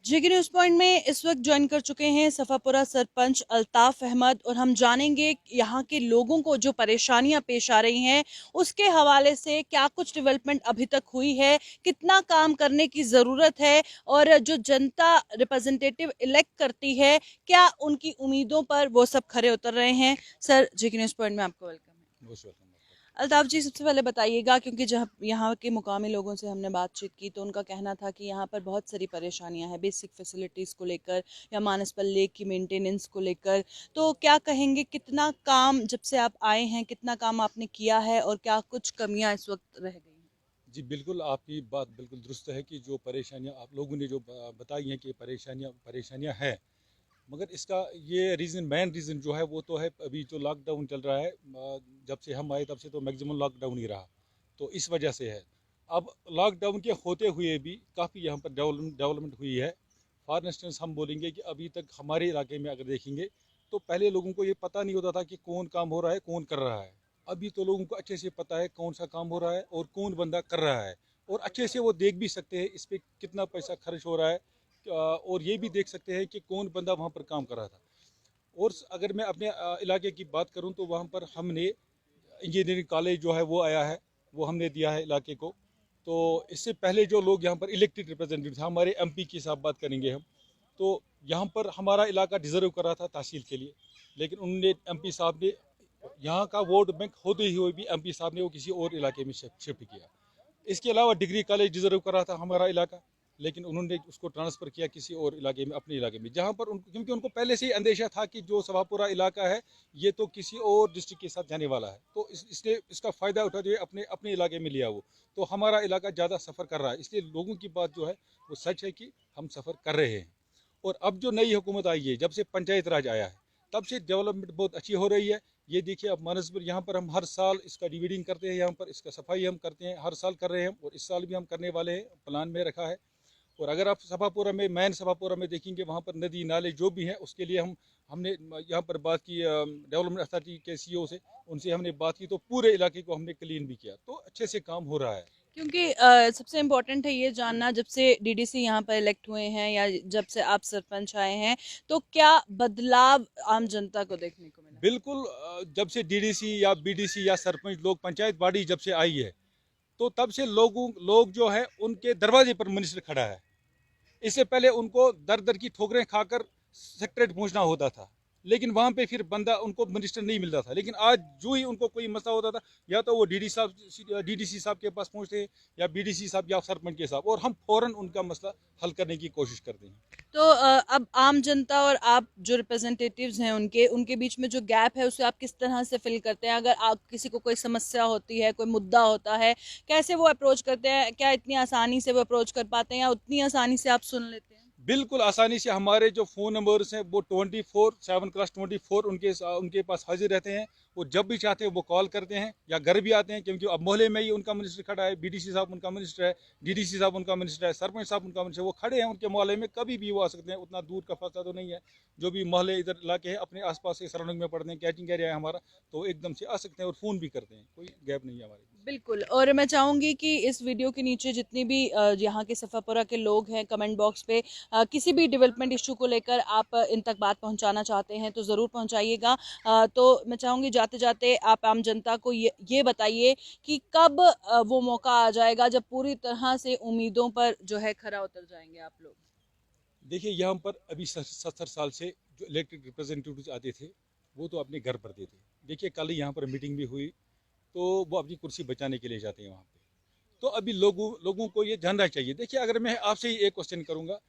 जेके news point में इस वक्त ज्वाइन कर चुके हैं सफापुरा सरपंच अल्ताफ अहमद और हम जानेंगे यहाँ के लोगों को जो परेशानियां पेश आ रही हैं उसके हवाले से क्या कुछ डेवलपमेंट अभी तक हुई है, कितना काम करने की जरूरत है और जो जनता रिप्रेजेंटेटिव इलेक्ट करती है क्या उनकी उम्मीदों पर वो सब खरे उतर रहे हैं। सर, जेके न्यूज पॉइंट में आपको वेलकम है। Most welcome. अल्ताफ जी, सबसे पहले बताइएगा, क्योंकि जब यहाँ के मुकामी लोगों से हमने बातचीत की तो उनका कहना था कि यहाँ पर बहुत सारी परेशानियां हैं बेसिक फैसिलिटीज़ को लेकर या मानसपल लेक की मेंटेनेंस को लेकर। तो क्या कहेंगे, कितना काम जब से आप आए हैं, कितना काम आपने किया है और क्या कुछ कमियां इस वक्त रह गई हैं? जी बिल्कुल, आपकी बात बिल्कुल दुरुस्त है कि जो परेशानियां आप लोगों ने जो बताई हैं कि परेशानियां हैं, मगर इसका ये मेन रीज़न जो है वो तो है अभी जो लॉकडाउन चल रहा है। जब से हम आए तब से तो मैक्सिमम लॉकडाउन ही रहा, तो इस वजह से है। अब लॉकडाउन के होते हुए भी काफ़ी यहाँ पर डेवलपमेंट हुई है। फॉर इंस्टेंस हम बोलेंगे कि अभी तक हमारे इलाके में अगर देखेंगे तो पहले लोगों को ये पता नहीं होता था कि कौन काम हो रहा है, कौन कर रहा है। अभी तो लोगों को अच्छे से पता है कौन सा काम हो रहा है और कौन बंदा कर रहा है, और अच्छे से वो देख भी सकते हैं इस पर कितना पैसा खर्च हो रहा है। और ये भी देख सकते हैं कि कौन बंदा वहाँ पर काम कर रहा था। और अगर मैं अपने इलाके की बात करूँ तो वहाँ पर हमने इंजीनियरिंग कॉलेज जो है वो आया है, वो हमने दिया है इलाके को। तो इससे पहले जो लोग यहाँ पर इलेक्टेड रिप्रेजेंटेटिव थे, हमारे एमपी की साथ बात करेंगे हम, तो यहाँ पर हमारा इलाका डिजर्व कर रहा था तहसील के लिए, लेकिन उन्होंने एमपी साहब ने यहाँ का वोट बैंक होते हुए भी एमपी साहब ने वो किसी और इलाके में शिफ्ट किया। इसके अलावा डिग्री कॉलेज डिजर्व कर रहा था हमारा इलाका, लेकिन उन्होंने उसको ट्रांसफ़र किया किसी और इलाके में, अपने इलाके में, जहाँ पर क्योंकि उनको पहले से ही अंदेशा था कि जो सभापुरा इलाका है ये तो किसी और डिस्ट्रिक्ट के साथ जाने वाला है, तो इसलिए इसका फ़ायदा उठाते हुए अपने अपने इलाके में लिया वो। तो हमारा इलाका ज़्यादा सफ़र कर रहा है, इसलिए लोगों की बात जो है वो सच है कि हम सफ़र कर रहे हैं। और अब जो नई हुकूमत आई है, जब से पंचायत राज आया है, तब से डेवलपमेंट बहुत अच्छी हो रही है। ये देखिए, अब मानसपुर यहाँ पर हम हर साल इसका डिवीडिंग करते हैं, यहाँ पर इसका सफाई हम करते हैं, हर साल कर रहे हैं और इस साल भी हम करने वाले हैं, प्लान में रखा है। और अगर आप सभापुरा में, मैन सभापुरा में देखेंगे, वहाँ पर नदी नाले जो भी हैं उसके लिए हमने यहाँ पर बात की डेवलपमेंट अथॉरिटी के सीईओ से, उनसे हमने बात की, तो पूरे इलाके को हमने क्लीन भी किया, तो अच्छे से काम हो रहा है। क्योंकि सबसे इम्पोर्टेंट है ये जानना, जब से डीडीसी यहाँ पर इलेक्ट हुए हैं या जब से आप सरपंच आए हैं, तो क्या बदलाव आम जनता को देखने को मिला? बिल्कुल, जब से डीडीसी या बीडीसी या सरपंच लोग पंचायत बॉडी जब से आई है, तो तब से लोग जो है उनके दरवाजे पर मिनिस्टर खड़ा है। इससे पहले उनको दर दर की ठोकरें खाकर सेक्रेटरीट पहुंचना होता था, लेकिन वहां पे फिर बंदा उनको मिनिस्टर नहीं मिलता था। लेकिन आज जो ही उनको कोई मसला होता था, या तो वो डीडीसी साहब के पास पहुंचते हैं, या बीडीसी साहब या सरपंच के साहब, और हम फौरन उनका मसला हल करने की कोशिश करते हैं। तो अब आम जनता और आप जो रिप्रेजेंटेटिव्स हैं उनके उनके बीच में जो गैप है उसे आप किस तरह से फिल करते हैं? अगर आप किसी को कोई समस्या होती है, कोई मुद्दा होता है, कैसे वो अप्रोच करते हैं? क्या इतनी आसानी से वो अप्रोच कर पाते हैं या उतनी आसानी से आप सुन लेते हैं? बिल्कुल आसानी से। हमारे जो फ़ोन नंबर्स हैं वो 24/7 उनके पास हाजिर रहते हैं। वो जब भी चाहते हैं वो कॉल करते हैं या घर भी आते हैं, क्योंकि अब मोहल्ले में ही उनका मिनिस्टर खड़ा है, बीडीसी साहब उनका मिनिस्टर है, डीडीसी साहब उनका मिनिस्टर है, सरपंच साहब उनका मिनिस्टर है, वो खड़े हैं उनके मोहल्ले में, कभी भी वो आ सकते हैं, उतना दूर का फासला तो नहीं है। जो भी मोहल्ले इधर इलाके हैं अपने आसपास के सराउंडिंग में पड़ते हैं, कैचिंग एरिया है हमारा, तो एकदम से आ सकते हैं और फ़ोन भी करते हैं, कोई गैप नहीं है हमारे। बिल्कुल। और मैं चाहूंगी कि इस वीडियो के नीचे जितनी भी यहाँ के सफापुरा के लोग हैं, कमेंट बॉक्स पे किसी भी डेवलपमेंट इशू को लेकर आप इन तक बात पहुंचाना चाहते हैं तो ज़रूर पहुंचाइएगा। तो मैं चाहूंगी जाते जाते आप आम जनता को ये बताइए कि कब वो मौका आ जाएगा जब पूरी तरह से उम्मीदों पर जो है खरा उतर जाएंगे आप लोग? देखिए, यहाँ पर अभी 70 साल से जो इलेक्टेड रिप्रेजेंटेटिव आते थे वो तो अपने घर पर थे। देखिए, कल ही यहाँ पर मीटिंग भी हुई, तो वो अपनी कुर्सी बचाने के लिए जाते हैं वहाँ पे। तो अभी लोगों को ये जानना चाहिए। देखिए, अगर मैं आपसे ही एक क्वेश्चन करूँगा,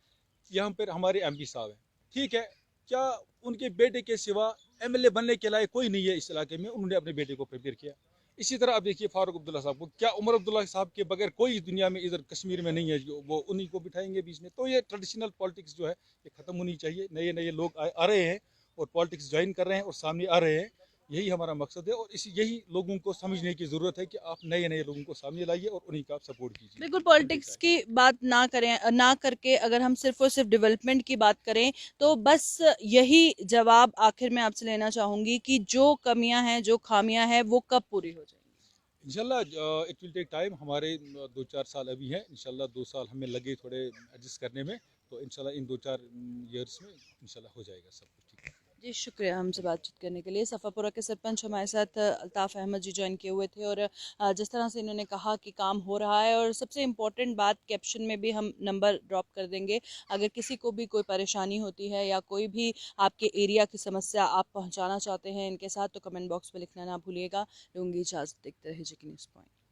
यहाँ पर हमारे एमपी साहब हैं, ठीक है, क्या उनके बेटे के सिवा एमएलए बनने के लायक कोई नहीं है इस इलाके में? उन्होंने अपने बेटे को प्रिपेयर किया। इसी तरह अब देखिए फारूक अब्दुल्ला साहब को, क्या उमर अब्दुल्ला साहब के बगैर कोई दुनिया में इधर कश्मीर में नहीं है जो वो उन्हीं को बिठाएंगे बीच में? तो ये ट्रेडिशनल पॉलिटिक्स जो है ये खत्म होनी चाहिए। नए नए लोग आ रहे हैं और पॉलिटिक्स ज्वाइन कर रहे हैं और सामने आ रहे हैं, यही हमारा मकसद है। और यही लोगों को समझने की ज़रूरत है कि आप नए नए लोगों को सामने लाइए और उन्हीं का आप सपोर्ट कीजिए। बिल्कुल, पॉलिटिक्स की बात ना करें, ना करके अगर हम सिर्फ और सिर्फ डेवलपमेंट की बात करें तो बस यही जवाब आखिर में आपसे लेना चाहूंगी कि जो कमियां हैं, जो खामियां हैं, वो कब पूरी हो जाएंगी? इंशाल्लाह इट विल टेक टाइम। हमारे 2-4 साल अभी हैं, इंशाल्लाह 2 साल हमें लगे थोड़े एडजस्ट करने में, तो इंशाल्लाह इन 2-4 ईयर्स में इंशाल्लाह हो जाएगा सब कुछ ठीक। जी शुक्रिया हमसे बातचीत करने के लिए। सफ़ापुरा के सरपंच हमारे साथ अल्ताफ़ अहमद जी ज्वाइन किए हुए थे और जिस तरह से इन्होंने कहा कि काम हो रहा है, और सबसे इम्पोर्टेंट बात कैप्शन में भी हम नंबर ड्रॉप कर देंगे, अगर किसी को भी कोई परेशानी होती है या कोई भी आपके एरिया की समस्या आप पहुंचाना चाहते हैं इनके साथ, तो कमेंट बॉक्स में लिखना ना भूलिएगा। लूँगी इजाज़त, देखते रहिए जी न्यूज़ पॉइंट।